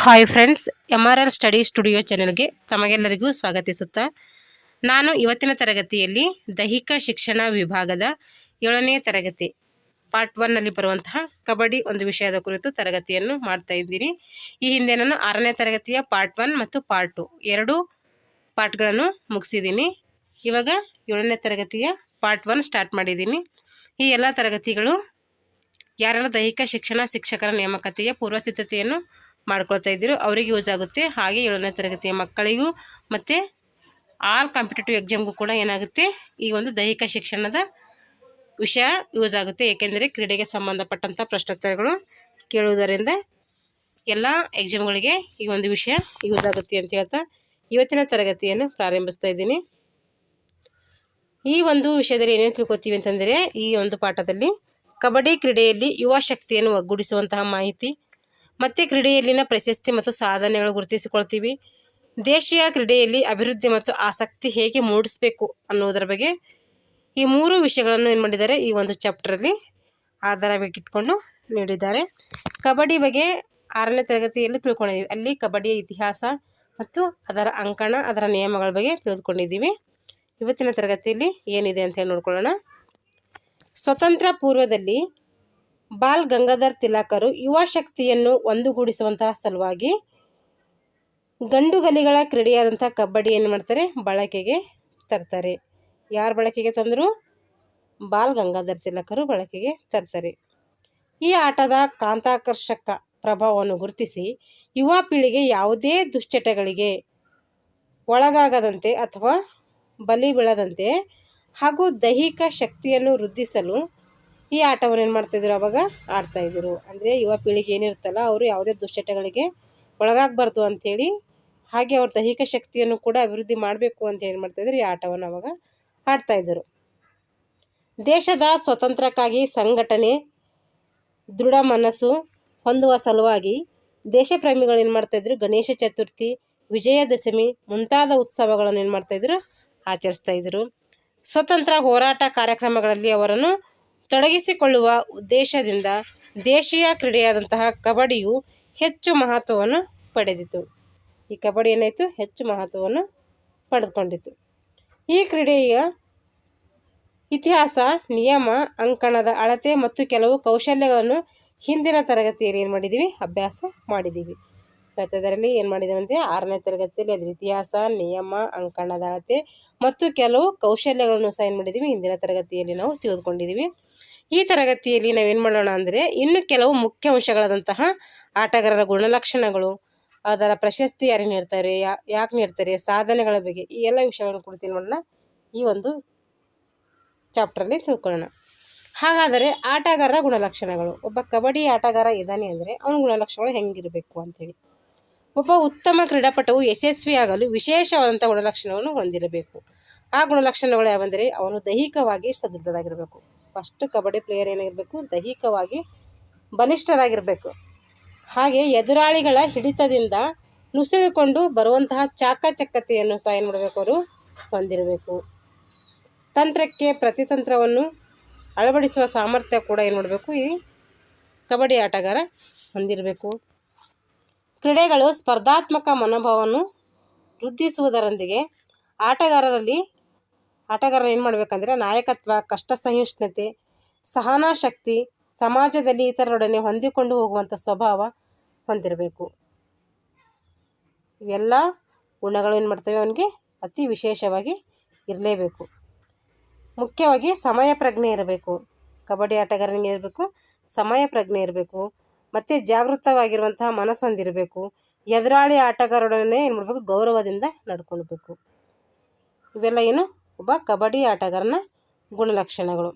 Hi friends, MRR study studio ಚಾನೆಲ್ಗೆ ತಮಗೆಲ್ಲರಿಗೂ ಸ್ವಾಗತಿಸುತ್ತಾ ನಾನು ಇವತ್ತಿನ ತರಗತಿಯಲ್ಲಿ ದೈಹಿಕ ಶಿಕ್ಷಣ ವಿಭಾಗದ 7ನೇ ತರಗತಿ ಪಾರ್ಟ್ 1ನಲ್ಲಿ ಬರುವಂತಹ ಕಬಡ್ಡಿ ಒಂದು ವಿಷಯದ ಕುರಿತು ತರಗತಿಯನ್ನು ಮಾಡ್ತಾ ಇದ್ದೀನಿ. ಈ ಹಿಂದೆ ನಾನು 6ನೇ ತರಗತಿಯ ಪಾರ್ಟ್ 1 ಮತ್ತು ಪಾರ್ಟ್ 2 ಎರಡೂ ಪಾರ್ಟ್ಗಳನ್ನು ಮುಗಿಸಿದ್ದೀನಿ. ಇವಾಗ 7ನೇ ತರಗತಿಯ ಪಾರ್ಟ್ 1 ಸ್ಟಾರ್ಟ್ ಮಾಡಿದ್ದೀನಿ. ಈ ಎಲ್ಲ ತರಗತಿಗಳು ಯಾರೆಲ್ಲ ದೈಹಿಕ ಶಿಕ್ಷಣ ಶಿಕ್ಷಕರ ನೇಮಕಾತಿಯ ಪೂರ್ವಸಿದ್ಧತೆಯನ್ನು ಮಾಡ್ಕೊಳ್ತಾ ಇದ್ದೀರೋ ಅವರಿಗೆ ಯೂಸ್ ಆಗುತ್ತೆ. ಹಾಗೆ 7ನೇ ತರಗತಿಯ ಮಕ್ಕಳಿಗೂ ಮತ್ತು ಆಲ್ ಕಾಂಪಿಟೇಟಿವ್ ಎಕ್ಸಾಮ್ಗೂ ಕೂಡ ಏನಾಗುತ್ತೆ, ಈ ಒಂದು ದೈಹಿಕ ಶಿಕ್ಷಣದ ವಿಷಯ ಯೂಸ್ ಆಗುತ್ತೆ. ಏಕೆಂದರೆ ಕ್ರೀಡೆಗೆ ಸಂಬಂಧಪಟ್ಟಂಥ ಪ್ರಶ್ನೋತ್ತರಗಳು ಕೇಳುವುದರಿಂದ ಎಲ್ಲ ಎಕ್ಸಾಮ್ಗಳಿಗೆ ಈ ಒಂದು ವಿಷಯ ಯೂಸ್ ಆಗುತ್ತೆ ಅಂತ ಹೇಳ್ತಾ ಇವತ್ತಿನ ತರಗತಿಯನ್ನು ಪ್ರಾರಂಭಿಸ್ತಾ ಇದ್ದೀನಿ. ಈ ಒಂದು ವಿಷಯದಲ್ಲಿ ಏನೇನು ತಿಳ್ಕೊತೀವಿ ಅಂತಂದರೆ, ಈ ಒಂದು ಪಾಠದಲ್ಲಿ ಕಬಡ್ಡಿ ಕ್ರೀಡೆಯಲ್ಲಿ ಯುವ ಶಕ್ತಿಯನ್ನು ಒಗ್ಗೂಡಿಸುವಂತಹ ಮಾಹಿತಿ, ಮತ್ತು ಕ್ರೀಡೆಯಲ್ಲಿನ ಪ್ರಶಸ್ತಿ ಮತ್ತು ಸಾಧನೆಗಳು ಗುರುತಿಸಿಕೊಳ್ತೀವಿ. ದೇಶೀಯ ಕ್ರೀಡೆಯಲ್ಲಿ ಅಭಿವೃದ್ಧಿ ಮತ್ತು ಆಸಕ್ತಿ ಹೇಗೆ ಮೂಡಿಸಬೇಕು ಅನ್ನೋದರ ಬಗ್ಗೆ ಈ 3 ವಿಷಯಗಳನ್ನು ಏನು ಮಾಡಿದ್ದಾರೆ, ಈ ಒಂದು ಚಾಪ್ಟರಲ್ಲಿ ಆಧಾರವಾಗಿಟ್ಕೊಂಡು ನೀಡಿದ್ದಾರೆ. ಕಬಡ್ಡಿ ಬಗ್ಗೆ 6ನೇ ತರಗತಿಯಲ್ಲಿ ತಿಳ್ಕೊಂಡಿದ್ದೀವಿ. ಅಲ್ಲಿ ಕಬಡ್ಡಿಯ ಇತಿಹಾಸ ಮತ್ತು ಅದರ ಅಂಕಣ, ಅದರ ನಿಯಮಗಳ ಬಗ್ಗೆ ತಿಳಿದುಕೊಂಡಿದ್ದೀವಿ. ಇವತ್ತಿನ ತರಗತಿಯಲ್ಲಿ ಏನಿದೆ ಅಂತ ಹೇಳಿ ನೋಡ್ಕೊಳ್ಳೋಣ. ಸ್ವತಂತ್ರ ಪೂರ್ವದಲ್ಲಿ ಬಾಲ್ ಗಂಗಾಧರ್ ತಿಲಕರು ಯುವ ಶಕ್ತಿಯನ್ನು ಒಂದುಗೂಡಿಸುವಂತಹ ಸಲುವಾಗಿ ಗಂಡುಗಲಿಗಳ ಕ್ರೀಡೆಯಾದಂಥ ಕಬಡ್ಡಿ ಏನು ಮಾಡ್ತಾರೆ, ಬಳಕೆಗೆ ತರ್ತಾರೆ. ಯಾರು ಬಳಕೆಗೆ ತಂದರು? ಬಾಲ್ ಗಂಗಾಧರ್ ತಿಲಕರು ಬಳಕೆಗೆ ತರ್ತಾರೆ. ಈ ಆಟದ ಕಾಂತಾಕರ್ಷಕ ಪ್ರಭಾವವನ್ನು ಗುರುತಿಸಿ ಯುವ ಪೀಳಿಗೆ ಯಾವುದೇ ದುಶ್ಚಟಗಳಿಗೆ ಒಳಗಾಗದಂತೆ ಅಥವಾ ಬಲಿ ಬೀಳದಂತೆ ಹಾಗೂ ದೈಹಿಕ ಶಕ್ತಿಯನ್ನು ವೃದ್ಧಿಸಲು ಈ ಆಟವನ್ನು ಏನು ಮಾಡ್ತಾಯಿದ್ರು, ಅವಾಗ ಆಡ್ತಾಯಿದ್ರು. ಅಂದರೆ ಯುವ ಪೀಳಿಗೆ ಏನಿರುತ್ತಲ್ಲ, ಅವರು ಯಾವುದೇ ದುಶ್ಚಟಗಳಿಗೆ ಒಳಗಾಗಬಾರ್ದು ಅಂಥೇಳಿ, ಹಾಗೆ ಅವ್ರ ದೈಹಿಕ ಶಕ್ತಿಯನ್ನು ಕೂಡ ಅಭಿವೃದ್ಧಿ ಮಾಡಬೇಕು ಅಂತ ಏನು ಮಾಡ್ತಾಯಿದ್ರು, ಈ ಆಟವನ್ನು ಅವಾಗ ಆಡ್ತಾಯಿದ್ರು. ದೇಶದ ಸ್ವಾತಂತ್ರ್ಯಕ್ಕಾಗಿ ಸಂಘಟನೆ, ದೃಢ ಮನಸ್ಸು ಹೊಂದುವ ಸಲುವಾಗಿ ದೇಶಪ್ರೇಮಿಗಳು ಏನು ಮಾಡ್ತಾಯಿದ್ರು, ಗಣೇಶ ಚತುರ್ಥಿ, ವಿಜಯದಶಮಿ ಮುಂತಾದ ಉತ್ಸವಗಳನ್ನು ಏನು ಮಾಡ್ತಾಯಿದ್ರು, ಆಚರಿಸ್ತಾಯಿದ್ರು. ಸ್ವತಂತ್ರ ಹೋರಾಟ ಕಾರ್ಯಕ್ರಮಗಳಲ್ಲಿ ಅವರನ್ನು ತೊಡಗಿಸಿಕೊಳ್ಳುವ ಉದ್ದೇಶದಿಂದ ದೇಶೀಯ ಕ್ರೀಡೆಯಾದಂತಹ ಕಬಡ್ಡಿಯು ಹೆಚ್ಚು ಮಹತ್ವವನ್ನು ಪಡೆದಿತು. ಈ ಕಬಡ್ಡಿ ಏನಾಯಿತು, ಹೆಚ್ಚು ಮಹತ್ವವನ್ನು ಪಡೆದುಕೊಂಡಿತು. ಈ ಕ್ರೀಡೆಯ ಇತಿಹಾಸ, ನಿಯಮ, ಅಂಕಣದ ಅಳತೆ ಮತ್ತು ಕೆಲವು ಕೌಶಲ್ಯಗಳನ್ನು ಹಿಂದಿನ ತರಗತಿಯಲ್ಲಿ ಏನು ಮಾಡಿದ್ದೀವಿ, ಅಭ್ಯಾಸ ಮಾಡಿದ್ದೀವಿ. ಅದರಲ್ಲಿ ಏನು ಮಾಡಿದ್ದೀವಿ ಅಂದರೆ 6ನೇ ತರಗತಿಯಲ್ಲಿ ಅದರ ಇತಿಹಾಸ, ನಿಯಮ, ಅಂಕಣದ ಅಳತೆ ಮತ್ತು ಕೆಲವು ಕೌಶಲ್ಯಗಳನ್ನು ಸಹ ಏನು ಮಾಡಿದ್ದೀವಿ, ಹಿಂದಿನ ತರಗತಿಯಲ್ಲಿ ನಾವು ತಿಳಿದುಕೊಂಡಿದ್ದೀವಿ. ಈ ತರಗತಿಯಲ್ಲಿ ನಾವೇನು ಮಾಡೋಣ ಅಂದರೆ, ಇನ್ನು ಕೆಲವು ಮುಖ್ಯ ಅಂಶಗಳಾದಂತಹ ಆಟಗಾರರ ಗುಣಲಕ್ಷಣಗಳು, ಅದರ ಪ್ರಶಸ್ತಿ ಯಾರಿಗೆ ನೀಡ್ತಾರೆ, ಯಾಕೆ ನೀಡ್ತಾರೆ, ಸಾಧನೆಗಳ ಬಗ್ಗೆ ಈ ಎಲ್ಲ ವಿಷಯಗಳನ್ನು ಕುರಿತು ಏನು ಮಾಡೋಣ, ಈ ಒಂದು ಚಾಪ್ಟ್ರಲ್ಲಿ ತಿಳ್ಕೊಳ್ಳೋಣ. ಹಾಗಾದರೆ ಆಟಗಾರರ ಗುಣಲಕ್ಷಣಗಳು. ಒಬ್ಬ ಕಬಡ್ಡಿ ಆಟಗಾರ ಇದ್ದಾನೆ ಅಂದರೆ ಅವನ ಗುಣಲಕ್ಷಣಗಳು ಹೆಂಗಿರಬೇಕು ಅಂಥೇಳಿ. ಒಬ್ಬ ಉತ್ತಮ ಕ್ರೀಡಾಪಟುವು ಯಶಸ್ವಿಯಾಗಲು ವಿಶೇಷವಾದಂಥ ಗುಣಲಕ್ಷಣವನ್ನು ಹೊಂದಿರಬೇಕು. ಆ ಗುಣಲಕ್ಷಣಗಳು ಯಾವಂದರೆ, ಅವನು ದೈಹಿಕವಾಗಿ ಸದೃಢರಾಗಿರಬೇಕು. ಫಸ್ಟ್ ಕಬಡ್ಡಿ ಪ್ಲೇಯರ್ ಏನಾಗಿರಬೇಕು, ದೈಹಿಕವಾಗಿ ಬಲಿಷ್ಠರಾಗಿರಬೇಕು. ಹಾಗೆ ಎದುರಾಳಿಗಳ ಹಿಡಿತದಿಂದ ನುಸುಳಿಕೊಂಡು ಬರುವಂತಹ ಚಾಕಚಕ್ಯತೆಯನ್ನು ಸಹ ಏನು ಮಾಡಬೇಕು, ಅವರು ಹೊಂದಿರಬೇಕು. ತಂತ್ರಕ್ಕೆ ಪ್ರತಿತಂತ್ರವನ್ನು ಅಳವಡಿಸುವ ಸಾಮರ್ಥ್ಯ ಕೂಡ ಏನು ಮಾಡಬೇಕು, ಈ ಕಬಡ್ಡಿ ಆಟಗಾರ ಹೊಂದಿರಬೇಕು. ಕ್ರೀಡೆಗಳು ಸ್ಪರ್ಧಾತ್ಮಕ ಮನೋಭಾವವನ್ನು ವೃದ್ಧಿಸುವುದರೊಂದಿಗೆ ಆಟಗಾರ ಏನು ಮಾಡಬೇಕಂದ್ರೆ, ನಾಯಕತ್ವ, ಕಷ್ಟ ಸಹಿಷ್ಣುತೆ, ಸಹನಾ ಶಕ್ತಿ, ಸಮಾಜದಲ್ಲಿ ಇತರರೊಡನೆ ಹೊಂದಿಕೊಂಡು ಹೋಗುವಂಥ ಸ್ವಭಾವ ಹೊಂದಿರಬೇಕು. ಇವೆಲ್ಲ ಗುಣಗಳು ಏನು ಮಾಡ್ತವೆ, ಅವನಿಗೆ ಅತಿ ವಿಶೇಷವಾಗಿ ಇರಲೇಬೇಕು. ಮುಖ್ಯವಾಗಿ ಸಮಯ ಪ್ರಜ್ಞೆ ಇರಬೇಕು. ಕಬಡ್ಡಿ ಆಟಗಾರನಿಗೆ ಇರಬೇಕು, ಸಮಯ ಪ್ರಜ್ಞೆ ಇರಬೇಕು. ಮತ್ತು ಜಾಗೃತವಾಗಿರುವಂತಹ ಮನಸ್ಸು ಹೊಂದಿರಬೇಕು. ಎದುರಾಳಿ ಆಟಗಾರರೊಡನೆ ಏನು ಮಾಡಬೇಕು, ಗೌರವದಿಂದ ನಡ್ಕೊಳ್ಬೇಕು. ಇವೆಲ್ಲ ಏನು, ಒಬ್ಬ ಕಬಡ್ಡಿ ಆಟಗಾರನ ಗುಣಲಕ್ಷಣಗಳು.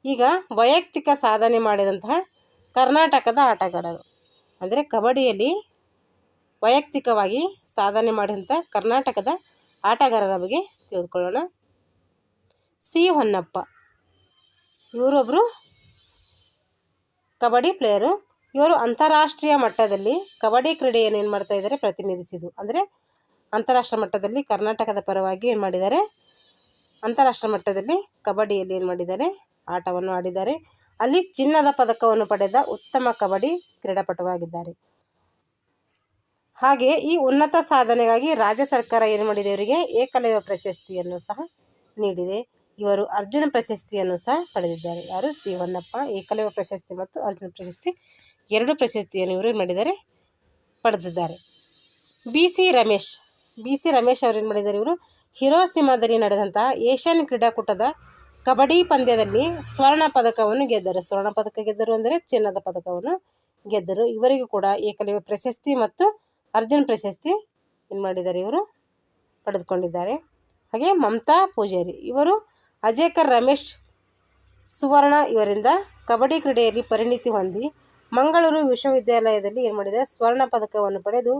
ಈಗ ವೈಯಕ್ತಿಕ ಸಾಧನೆ ಮಾಡಿದಂತಹ ಕರ್ನಾಟಕದ ಆಟಗಾರರು, ಅಂದರೆ ಕಬಡ್ಡಿಯಲ್ಲಿ ವೈಯಕ್ತಿಕವಾಗಿ ಸಾಧನೆ ಮಾಡಿದಂಥ ಕರ್ನಾಟಕದ ಆಟಗಾರರ ಬಗ್ಗೆ ತಿಳಿದುಕೊಳ್ಳೋಣ. ಸಿ ಹೊನ್ನಪ್ಪ, ಇವರೊಬ್ಬರು ಕಬಡ್ಡಿ ಪ್ಲೇಯರು. ಇವರು ಅಂತಾರಾಷ್ಟ್ರೀಯ ಮಟ್ಟದಲ್ಲಿ ಕಬಡ್ಡಿ ಕ್ರೀಡೆಯನ್ನು ಏನು ಮಾಡ್ತಾ ಇದ್ದಾರೆ, ಪ್ರತಿನಿಧಿಸಿದ್ದು. ಅಂದರೆ ಅಂತಾರಾಷ್ಟ್ರೀಯ ಮಟ್ಟದಲ್ಲಿ ಕರ್ನಾಟಕದ ಪರವಾಗಿ ಏನು ಮಾಡಿದ್ದಾರೆ, ಅಂತಾರಾಷ್ಟ್ರೀಯ ಮಟ್ಟದಲ್ಲಿ ಕಬಡ್ಡಿಯಲ್ಲಿ ಏನು ಮಾಡಿದ್ದಾರೆ, ಆಟವನ್ನು ಆಡಿದ್ದಾರೆ. ಅಲ್ಲಿ ಚಿನ್ನದ ಪದಕವನ್ನು ಪಡೆದ ಉತ್ತಮ ಕಬಡ್ಡಿ ಕ್ರೀಡಾಪಟುವಾಗಿದ್ದಾರೆ. ಹಾಗೆಯೇ ಈ ಉನ್ನತ ಸಾಧನೆಗಾಗಿ ರಾಜ್ಯ ಸರ್ಕಾರ ಏನು ಮಾಡಿದೆ, ಇವರಿಗೆ ಏಕಲವ್ಯ ಪ್ರಶಸ್ತಿಯನ್ನು ಸಹ ನೀಡಿದೆ. ಇವರು ಅರ್ಜುನ ಪ್ರಶಸ್ತಿಯನ್ನು ಸಹ ಪಡೆದಿದ್ದಾರೆ. ಯಾರು? ಸಿ ಹೊನ್ನಪ್ಪ. ಏಕಲವ್ಯ ಪ್ರಶಸ್ತಿ ಮತ್ತು ಅರ್ಜುನ ಪ್ರಶಸ್ತಿ ಎರಡು ಪ್ರಶಸ್ತಿಯನ್ನು ಇವರು ಏನು ಮಾಡಿದ್ದಾರೆ, ಪಡೆದಿದ್ದಾರೆ. ಬಿ ಸಿ ರಮೇಶ್ ಅವರು ಏನು ಮಾಡಿದ್ದಾರೆ, ಇವರು ಹಿರೋಶಿಮಾದಲ್ಲಿ ನಡೆದಂತಹ ಏಷ್ಯನ್ ಕ್ರೀಡಾಕೂಟದ ಕಬಡ್ಡಿ ಪಂದ್ಯದಲ್ಲಿ ಸ್ವರ್ಣ ಪದಕವನ್ನು ಗೆದ್ದರು. ಸ್ವರ್ಣ ಪದಕ ಗೆದ್ದರು ಅಂದರೆ ಚಿನ್ನದ ಪದಕವನ್ನು ಗೆದ್ದರು. ಇವರಿಗೂ ಕೂಡ ಏಕಲವ್ಯ ಪ್ರಶಸ್ತಿ ಮತ್ತು ಅರ್ಜುನ್ ಪ್ರಶಸ್ತಿ ಏನು ಮಾಡಿದ್ದಾರೆ, ಇವರು ಪಡೆದುಕೊಂಡಿದ್ದಾರೆ. ಹಾಗೆ ಮಮತಾ ಪೂಜಾರಿ, ಇವರು ಅಜೇಕರ್ ರಮೇಶ್ ಸುವರ್ಣ ಇವರಿಂದ ಕಬಡ್ಡಿ ಕ್ರೀಡೆಯಲ್ಲಿ ಪರಿಣಿತಿ ಹೊಂದಿ ಮಂಗಳೂರು ವಿಶ್ವವಿದ್ಯಾಲಯದಲ್ಲಿ ಏನು ಮಾಡಿದ್ದಾರೆ, ಸ್ವರ್ಣ ಪದಕವನ್ನು ಪಡೆದು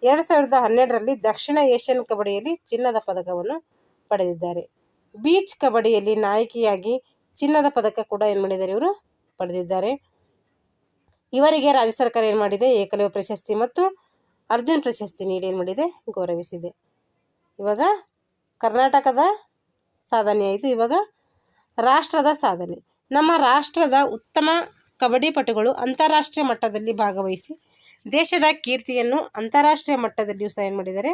2012ರಲ್ಲಿ ದಕ್ಷಿಣ ಏಷ್ಯನ್ ಕಬಡ್ಡಿಯಲ್ಲಿ ಚಿನ್ನದ ಪದಕವನ್ನು ಪಡೆದಿದ್ದಾರೆ. ಬೀಚ್ ಕಬಡ್ಡಿಯಲ್ಲಿ ನಾಯಕಿಯಾಗಿ ಚಿನ್ನದ ಪದಕ ಕೂಡ ಏನು ಮಾಡಿದ್ದಾರೆ, ಇವರು ಪಡೆದಿದ್ದಾರೆ. ಇವರಿಗೆ ರಾಜ್ಯ ಸರ್ಕಾರ ಏನು ಮಾಡಿದೆ, ಏಕಲವ್ಯ ಪ್ರಶಸ್ತಿ ಮತ್ತು ಅರ್ಜುನ್ ಪ್ರಶಸ್ತಿ ನೀಡಿ ಏನು ಮಾಡಿದೆ, ಗೌರವಿಸಿದೆ. ಇವಾಗ ಕರ್ನಾಟಕದ ಸಾಧನೆ ಆಯಿತು. ಇವಾಗ ರಾಷ್ಟ್ರದ ಸಾಧನೆ. ನಮ್ಮ ರಾಷ್ಟ್ರದ ಉತ್ತಮ ಕಬಡ್ಡಿ ಪಟುಗಳು ಅಂತಾರಾಷ್ಟ್ರೀಯ ಮಟ್ಟದಲ್ಲಿ ಭಾಗವಹಿಸಿ ದೇಶದ ಕೀರ್ತಿಯನ್ನು ಅಂತಾರಾಷ್ಟ್ರೀಯ ಮಟ್ಟದಲ್ಲಿಯೂ ಸಹ ಏನು ಮಾಡಿದ್ದಾರೆ,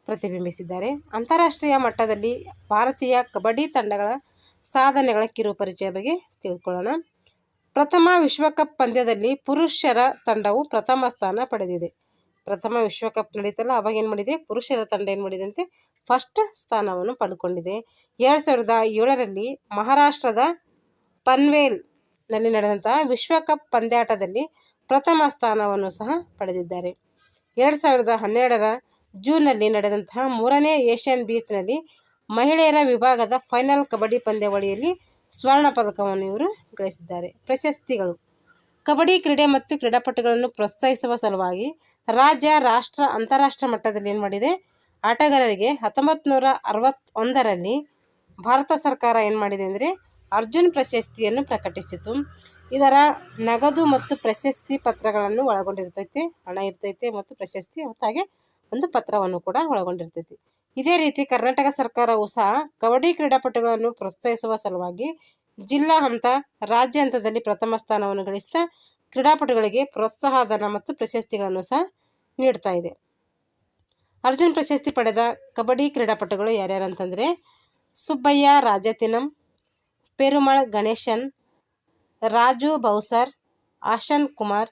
ಪ್ರತಿಬಿಂಬಿಸಿದ್ದಾರೆ. ಅಂತಾರಾಷ್ಟ್ರೀಯ ಮಟ್ಟದಲ್ಲಿ ಭಾರತೀಯ ಕಬಡ್ಡಿ ತಂಡಗಳ ಸಾಧನೆಗಳ ಕಿರು ಪರಿಚಯ ಬಗ್ಗೆ ತಿಳ್ಕೊಳ್ಳೋಣ. ಪ್ರಥಮ ವಿಶ್ವಕಪ್ ಪಂದ್ಯದಲ್ಲಿ ಪುರುಷರ ತಂಡವು ಪ್ರಥಮ ಸ್ಥಾನ ಪಡೆದಿದೆ. ಪ್ರಥಮ ವಿಶ್ವಕಪ್ ನಡೀತಲ್ಲ, ಅವಾಗ ಏನು ಮಾಡಿದೆ, ಪುರುಷರ ತಂಡ ಏನು ಮಾಡಿದಂತೆ ಫಸ್ಟ್ ಸ್ಥಾನವನ್ನು ಪಡೆದುಕೊಂಡಿದೆ. 2007ರಲ್ಲಿ ಮಹಾರಾಷ್ಟ್ರದ ಪನ್ವೇಲ್ನಲ್ಲಿ ನಡೆದಂತಹ ವಿಶ್ವಕಪ್ ಪಂದ್ಯಾಟದಲ್ಲಿ ಪ್ರಥಮ ಸ್ಥಾನವನ್ನು ಸಹ ಪಡೆದಿದ್ದಾರೆ. 2012ರ ಜೂನ್ನಲ್ಲಿ ನಡೆದಂತಹ 3ನೇ ಏಷ್ಯನ್ ಬೀಚ್ನಲ್ಲಿ ಮಹಿಳೆಯರ ವಿಭಾಗದ ಫೈನಲ್ ಕಬಡ್ಡಿ ಪಂದ್ಯಾವಳಿಯಲ್ಲಿ ಸ್ವರ್ಣ ಪದಕವನ್ನು ಇವರು ಗಳಿಸಿದ್ದಾರೆ. ಪ್ರಶಸ್ತಿಗಳು. ಕಬಡ್ಡಿ ಕ್ರೀಡೆ ಮತ್ತು ಕ್ರೀಡಾಪಟುಗಳನ್ನು ಪ್ರೋತ್ಸಾಹಿಸುವ ಸಲುವಾಗಿ ರಾಜ್ಯ, ರಾಷ್ಟ್ರ, ಅಂತಾರಾಷ್ಟ್ರೀಯ ಮಟ್ಟದಲ್ಲಿ ಏನು ಮಾಡಿದೆ, ಆಟಗಾರರಿಗೆ 1961ರಲ್ಲಿ ಭಾರತ ಸರ್ಕಾರ ಏನು ಮಾಡಿದೆ ಅಂದರೆ ಅರ್ಜುನ್ ಪ್ರಶಸ್ತಿಯನ್ನು ಪ್ರಕಟಿಸಿತು. ಇದರ ನಗದು ಮತ್ತು ಪ್ರಶಸ್ತಿ ಪತ್ರಗಳನ್ನು ಒಳಗೊಂಡಿರ್ತೈತೆ. ಹಣ ಇರ್ತೈತೆ ಮತ್ತು ಪ್ರಶಸ್ತಿ ಮತ್ತು ಹಾಗೆ ಒಂದು ಪತ್ರವನ್ನು ಕೂಡ ಒಳಗೊಂಡಿರ್ತೈತಿ. ಇದೇ ರೀತಿ ಕರ್ನಾಟಕ ಸರ್ಕಾರವು ಸಹ ಕಬಡ್ಡಿ ಕ್ರೀಡಾಪಟುಗಳನ್ನು ಪ್ರೋತ್ಸಾಹಿಸುವ ಸಲುವಾಗಿ ಜಿಲ್ಲಾ ಹಂತ, ರಾಜ್ಯ ಹಂತದಲ್ಲಿ ಪ್ರಥಮ ಸ್ಥಾನವನ್ನು ಗಳಿಸಿದ ಕ್ರೀಡಾಪಟುಗಳಿಗೆ ಪ್ರೋತ್ಸಾಹಧನ ಮತ್ತು ಪ್ರಶಸ್ತಿಗಳನ್ನು ಸಹ ನೀಡ್ತಾ ಇದೆ. ಅರ್ಜುನ್ ಪ್ರಶಸ್ತಿ ಪಡೆದ ಕಬಡ್ಡಿ ಕ್ರೀಡಾಪಟುಗಳು ಯಾರ್ಯಾರು ಅಂತಂದರೆ ಸುಬ್ಬಯ್ಯ ರಾಜತಿನಂ, ಪೆರುಮಳ್ ಗಣೇಶನ್, ರಾಜು ಬೌಸರ್, ಆಶನ್ ಕುಮಾರ್,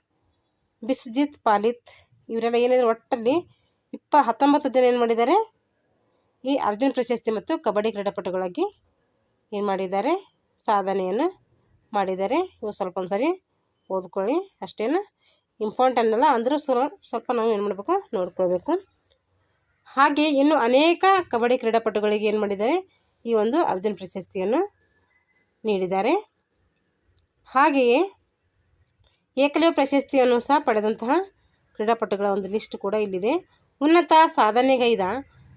ಬಿಸ್ಜಿತ್ ಪಾಲಿತ್, ಇವರೆಲ್ಲ ಏನಿದ್ರು ಒಟ್ಟಲ್ಲಿ 19 ಜನ ಏನು ಮಾಡಿದ್ದಾರೆ, ಈ ಅರ್ಜುನ್ ಪ್ರಶಸ್ತಿ ಮತ್ತು ಕಬಡ್ಡಿ ಕ್ರೀಡಾಪಟುಗಳಾಗಿ ಏನು ಮಾಡಿದ್ದಾರೆ, ಸಾಧನೆಯನ್ನು ಮಾಡಿದ್ದಾರೆ. ಇವು ಸ್ವಲ್ಪ ಒಂದ್ಸರಿ ಓದ್ಕೊಳ್ಳಿ, ಅಷ್ಟೇನು ಇಂಪಾರ್ಟೆಂಟ್ ಅಲ್ಲ, ಅಂದರೂ ಸ್ವಲ್ಪ ನಾವು ಏನು ಮಾಡಬೇಕು, ನೋಡ್ಕೊಳ್ಬೇಕು. ಹಾಗೆ ಇನ್ನು ಅನೇಕ ಕಬಡ್ಡಿ ಕ್ರೀಡಾಪಟುಗಳಿಗೆ ಏನು ಮಾಡಿದ್ದಾರೆ, ಈ ಒಂದು ಅರ್ಜುನ್ ಪ್ರಶಸ್ತಿಯನ್ನು ನೀಡಿದ್ದಾರೆ. ಹಾಗೆಯೇ ಏಕಲವ್ಯ ಪ್ರಶಸ್ತಿಯನ್ನು ಸಹ ಪಡೆದಂತಹ ಕ್ರೀಡಾಪಟುಗಳ ಒಂದು ಲಿಸ್ಟ್ ಕೂಡ ಇಲ್ಲಿದೆ. ಉನ್ನತ ಸಾಧನೆಗೈದ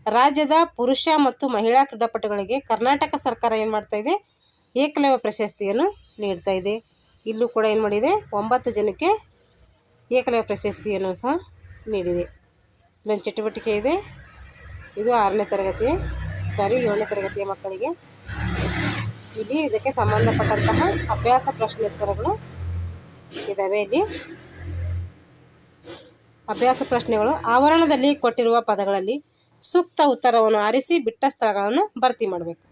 ರಾಜ್ಯದ ಪುರುಷ ಮತ್ತು ಮಹಿಳಾ ಕ್ರೀಡಾಪಟುಗಳಿಗೆ ಕರ್ನಾಟಕ ಸರ್ಕಾರ ಏನು ಮಾಡ್ತಾ ಇದೆ, ಏಕಲವ್ಯ ಪ್ರಶಸ್ತಿಯನ್ನು ನೀಡ್ತಾ ಇದೆ. ಇಲ್ಲೂ ಕೂಡ ಏನು ಮಾಡಿದೆ, 9 ಜನಕ್ಕೆ ಏಕಲವ್ಯ ಪ್ರಶಸ್ತಿಯನ್ನು ಸಹ ನೀಡಿದೆ. ಇಲ್ಲೊಂದು ಚಟುವಟಿಕೆ ಇದೆ, ಇದು 7ನೇ ತರಗತಿಯ ಮಕ್ಕಳಿಗೆ. ಇಲ್ಲಿ ಇದಕ್ಕೆ ಸಂಬಂಧಪಟ್ಟಂತಹ ಅಭ್ಯಾಸ ಪ್ರಶ್ನೋತ್ತರಗಳು ಇದ್ದಾವೆ. ಇಲ್ಲಿ ಅಭ್ಯಾಸ ಪ್ರಶ್ನೆಗಳು. ಆವರಣದಲ್ಲಿ ಕೊಟ್ಟಿರುವ ಪದಗಳಲ್ಲಿ ಸೂಕ್ತ ಉತ್ತರವನ್ನು ಆರಿಸಿ ಬಿಟ್ಟ ಸ್ಥಳಗಳನ್ನು ಭರ್ತಿ ಮಾಡಬೇಕು.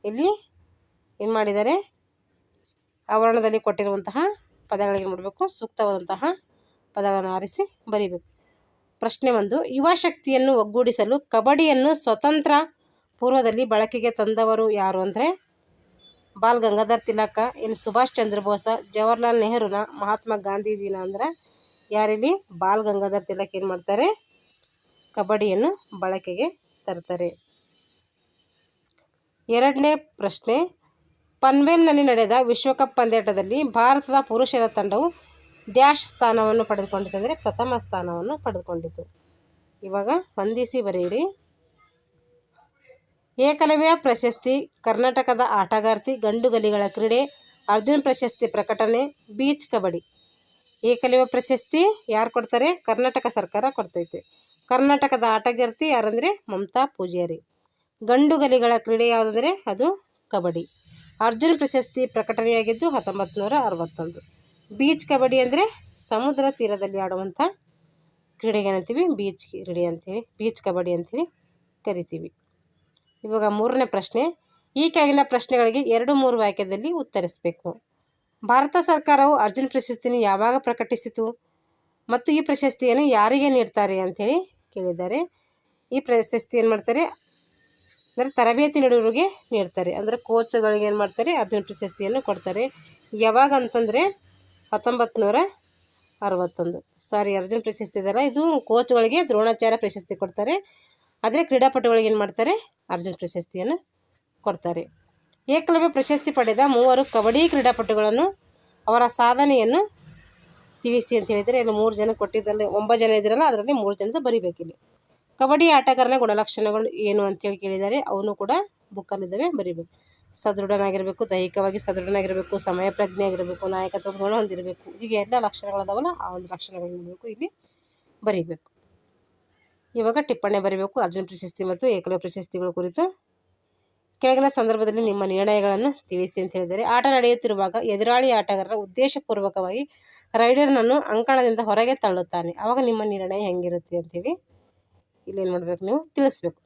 ಇಲ್ಲಿ ಏನು ಮಾಡಿದ್ದಾರೆ, ಆವರಣದಲ್ಲಿ ಕೊಟ್ಟಿರುವಂತಹ ಪದಗಳಿಗೆ ಏನು ಮಾಡಬೇಕು, ಸೂಕ್ತವಾದಂತಹ ಪದಗಳನ್ನು ಆರಿಸಿ ಬರೀಬೇಕು. ಪ್ರಶ್ನೆ 1. ಯುವ ಶಕ್ತಿಯನ್ನು ಒಗ್ಗೂಡಿಸಲು ಕಬಡ್ಡಿಯನ್ನು ಸ್ವತಂತ್ರ ಪೂರ್ವದಲ್ಲಿ ಬಳಕೆಗೆ ತಂದವರು ಯಾರು ಅಂದರೆ ಬಾಲ್ ಗಂಗಾಧರ್ ತಿಲಕ, ಸುಭಾಷ್ ಚಂದ್ರ ಬೋಸ, ಜವಾಹರ್ಲಾಲ್ ನೆಹರುನ, ಮಹಾತ್ಮ ಗಾಂಧೀಜಿನ ಅಂದ್ರೆ ಯಾರಿಲ್ಲಿ ಬಾಲ್ ಗಂಗಾಧರ್ ತಿಲಕ್ ಏನು ಮಾಡ್ತಾರೆ, ಕಬಡ್ಡಿಯನ್ನು ಬಳಕೆಗೆ ತರ್ತಾರೆ. 2ನೇ ಪ್ರಶ್ನೆ. ಪನ್ವೇಲ್ನಲ್ಲಿ ನಡೆದ ವಿಶ್ವಕಪ್ ಪಂದ್ಯಾಟದಲ್ಲಿ ಭಾರತದ ಪುರುಷರ ತಂಡವು ಡ್ಯಾಶ್ ಸ್ಥಾನವನ್ನು ಪಡೆದುಕೊಂಡಿತು ಅಂದರೆ ಪ್ರಥಮ ಸ್ಥಾನವನ್ನು ಪಡೆದುಕೊಂಡಿತು. ಇವಾಗ ಹೊಂದಿಸಿ ಬರೆಯಿರಿ. ಏಕಲವ್ಯ ಪ್ರಶಸ್ತಿ ಕರ್ನಾಟಕದ ಆಟಗಾರ್ತಿ, ಗಂಡುಗಲಿಗಳ ಕ್ರೀಡೆ, ಅರ್ಜುನ್ ಪ್ರಶಸ್ತಿ ಪ್ರಕಟಣೆ, ಬೀಚ್ ಕಬಡ್ಡಿ. ಏಕಲವ್ಯ ಪ್ರಶಸ್ತಿ ಯಾರು ಕೊಡ್ತಾರೆ, ಕರ್ನಾಟಕ ಸರ್ಕಾರ ಕೊಡ್ತೈತೆ. ಕರ್ನಾಟಕದ ಆಟಗಾರ್ತಿ ಯಾರಂದರೆ ಮಮತಾ ಪೂಜಾರಿ. ಗಂಡುಗಲಿಗಳ ಕ್ರೀಡೆ ಯಾವುದಂದರೆ ಅದು ಕಬಡ್ಡಿ. ಅರ್ಜುನ್ ಪ್ರಶಸ್ತಿ ಪ್ರಕಟಣೆಯಾಗಿದ್ದು 1961. ಬೀಚ್ ಕಬಡ್ಡಿ ಅಂದರೆ ಸಮುದ್ರ ತೀರದಲ್ಲಿ ಆಡುವಂಥ ಕ್ರೀಡೆಗೆ ಏನಂತೀವಿ ಬೀಚ್ ಕ್ರೀಡೆ ಅಂಥೇಳಿ, ಬೀಚ್ ಕಬಡ್ಡಿ ಅಂಥೇಳಿ ಕರಿತೀವಿ. ಇವಾಗ 3ನೇ ಪ್ರಶ್ನೆ, ಈ ಕೆಳಗಿನ ಪ್ರಶ್ನೆಗಳಿಗೆ 2-3 ವಾಕ್ಯದಲ್ಲಿ ಉತ್ತರಿಸಬೇಕು. ಭಾರತ ಸರ್ಕಾರವು ಅರ್ಜುನ್ ಪ್ರಶಸ್ತಿಯನ್ನು ಯಾವಾಗ ಪ್ರಕಟಿಸಿತು ಮತ್ತು ಈ ಪ್ರಶಸ್ತಿಯನ್ನು ಯಾರಿಗೆ ನೀಡ್ತಾರೆ ಅಂಥೇಳಿ ಕೇಳಿದ್ದಾರೆ. ಈ ಪ್ರಶಸ್ತಿ ಏನು ಮಾಡ್ತಾರೆ ಅಂದರೆ ತರಬೇತಿ ನೀಡೋರಿಗೆ ನೀಡ್ತಾರೆ. ಅಂದರೆ ಕೋಚ್ಗಳಿಗೆ ಏನು ಮಾಡ್ತಾರೆ ಅರ್ಜುನ್ ಪ್ರಶಸ್ತಿಯನ್ನು ಕೊಡ್ತಾರೆ. ಯಾವಾಗ ಅಂತಂದರೆ 1961. ಅರ್ಜುನ್ ಪ್ರಶಸ್ತಿ ಇದಲ್ಲ, ಇದು ಕೋಚ್ಗಳಿಗೆ ದ್ರೋಣಾಚಾರ್ಯ ಪ್ರಶಸ್ತಿ ಕೊಡ್ತಾರೆ. ಆದರೆ ಕ್ರೀಡಾಪಟುಗಳಿಗೆ ಏನು ಮಾಡ್ತಾರೆ ಅರ್ಜುನ್ ಪ್ರಶಸ್ತಿಯನ್ನು ಕೊಡ್ತಾರೆ. ಏಕಲವ್ಯ ಪ್ರಶಸ್ತಿ ಪಡೆದ 3 ಕಬಡ್ಡಿ ಕ್ರೀಡಾಪಟುಗಳನ್ನು ಅವರ ಸಾಧನೆಯನ್ನು ತಿಳಿಸಿ ಅಂತ ಹೇಳಿದರೆ, ಇಲ್ಲಿ 3 ಜನ ಕೊಟ್ಟಿದ್ದಲ್ಲಿ 9 ಜನ ಇದ್ದಿರಲ್ಲ, ಅದರಲ್ಲಿ 3 ಜನದ ಬರಿಬೇಕಿಲ್ಲಿ. ಕಬಡ್ಡಿ ಆಟಗಾರನ ಗುಣಲಕ್ಷಣಗಳು ಏನು ಅಂತೇಳಿ ಕೇಳಿದ್ದಾರೆ, ಅವನು ಕೂಡ ಬುಕ್ಕಲ್ಲಿದ್ದಾವೆ, ಬರಿಬೇಕು. ಸದೃಢನಾಗಿರಬೇಕು, ದೈಹಿಕವಾಗಿ ಸದೃಢನಾಗಿರಬೇಕು, ಸಮಯ ಪ್ರಜ್ಞೆ ಆಗಿರಬೇಕು, ನಾಯಕತ್ವದ ಗುಣ ಹೊಂದಿರಬೇಕು. ಹೀಗೆ ಎಲ್ಲ ಲಕ್ಷಣಗಳದಾವಲ್ಲ, ಆ ಒಂದು ಲಕ್ಷಣಗಳು ಇರಬೇಕು, ಇಲ್ಲಿ ಬರೀಬೇಕು. ಇವಾಗ ಟಿಪ್ಪಣಿ ಬರೀಬೇಕು ಅರ್ಜುನ್ ಪ್ರಶಸ್ತಿ ಮತ್ತು ಏಕಲವ್ಯ ಪ್ರಶಸ್ತಿಗಳ ಕುರಿತು. ಕೆಳಗಿನ ಸಂದರ್ಭದಲ್ಲಿ ನಿಮ್ಮ ನಿರ್ಣಯಗಳನ್ನು ತಿಳಿಸಿ ಅಂತ ಹೇಳಿದರೆ, ಆಟ ನಡೆಯುತ್ತಿರುವಾಗ ಎದುರಾಳಿ ಆಟಗಾರರ ಉದ್ದೇಶಪೂರ್ವಕವಾಗಿ ರೈಡರ್ನನ್ನು ಅಂಕಣದಿಂದ ಹೊರಗೆ ತಳ್ಳುತ್ತಾನೆ, ಆವಾಗ ನಿಮ್ಮ ನಿರ್ಣಯ ಹೆಂಗಿರುತ್ತೆ ಅಂಥೇಳಿ ಇಲ್ಲೇನು ಮಾಡಬೇಕು, ನೀವು ತಿಳಿಸ್ಬೇಕು.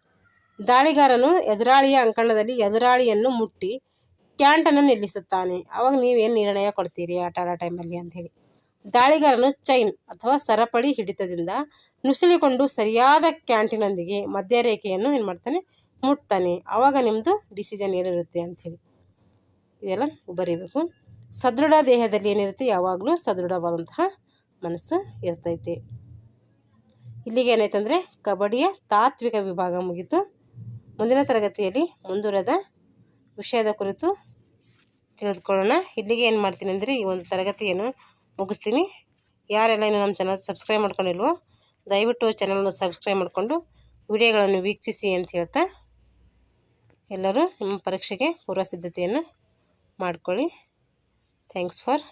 ದಾಳಿಗಾರನು ಎದುರಾಳಿಯ ಅಂಕಣದಲ್ಲಿ ಎದುರಾಳಿಯನ್ನು ಮುಟ್ಟಿ ಕ್ಯಾಂಟನ್ನು ನಿಲ್ಲಿಸುತ್ತಾನೆ, ಆವಾಗ ನೀವೇನು ನಿರ್ಣಯ ಕೊಡ್ತೀರಿ ಆಟ ಆಡೋ ಟೈಮಲ್ಲಿ ಅಂಥೇಳಿ. ದಾಳಿಗಾರನು ಚೈನ್ ಅಥವಾ ಸರಪಳಿ ಹಿಡಿತದಿಂದ ನುಸುಳಿಕೊಂಡು ಸರಿಯಾದ ಕ್ಯಾಂಟಿನೊಂದಿಗೆ ಮಧ್ಯರೇಖೆಯನ್ನು ಏನು ಮಾಡ್ತಾನೆ ಮುಟ್ತಾನೆ, ಆವಾಗ ನಿಮ್ಮದು ಡಿಸಿಷನ್ ಏನಿರುತ್ತೆ ಅಂಥೇಳಿ ಇದೆಲ್ಲ ಬರೀಬೇಕು. ಸದೃಢ ದೇಹದಲ್ಲಿ ಏನಿರುತ್ತೆ, ಯಾವಾಗಲೂ ಸದೃಢವಾದಂತಹ ಮನಸ್ಸು ಇರ್ತೈತೆ. ಇಲ್ಲಿಗೆ ಏನಾಯ್ತಂದರೆ ಕಬಡ್ಡಿಯ ತಾತ್ವಿಕ ವಿಭಾಗ ಮುಗೀತು. ಮುಂದಿನ ತರಗತಿಯಲ್ಲಿ ಮುಂದುವರೆದ ವಿಷಯದ ಕುರಿತು ತಿಳಿದುಕೊಳ್ಳೋಣ. ಇಲ್ಲಿಗೆ ಏನು ಮಾಡ್ತೀನಿ ಅಂದರೆ ಈ ಒಂದು ತರಗತಿಯನ್ನು ಮುಗಿಸ್ತೀನಿ. ಯಾರೆಲ್ಲ ಇನ್ನು ನಮ್ಮ ಚಾನಲ್ ಸಬ್ಸ್ಕ್ರೈಬ್ ಮಾಡ್ಕೊಂಡಿಲ್ವೋ ದಯವಿಟ್ಟು ಚಾನಲನ್ನು ಸಬ್ಸ್ಕ್ರೈಬ್ ಮಾಡಿಕೊಂಡು ವಿಡಿಯೋಗಳನ್ನು ವೀಕ್ಷಿಸಿ ಅಂತ ಹೇಳ್ತಾ ಎಲ್ಲರೂ ನಿಮ್ಮ ಪರೀಕ್ಷೆಗೆ ಪೂರ್ವ ಸಿದ್ಧತೆಯನ್ನು ಮಾಡಿಕೊಳ್ಳಿ. Thanks for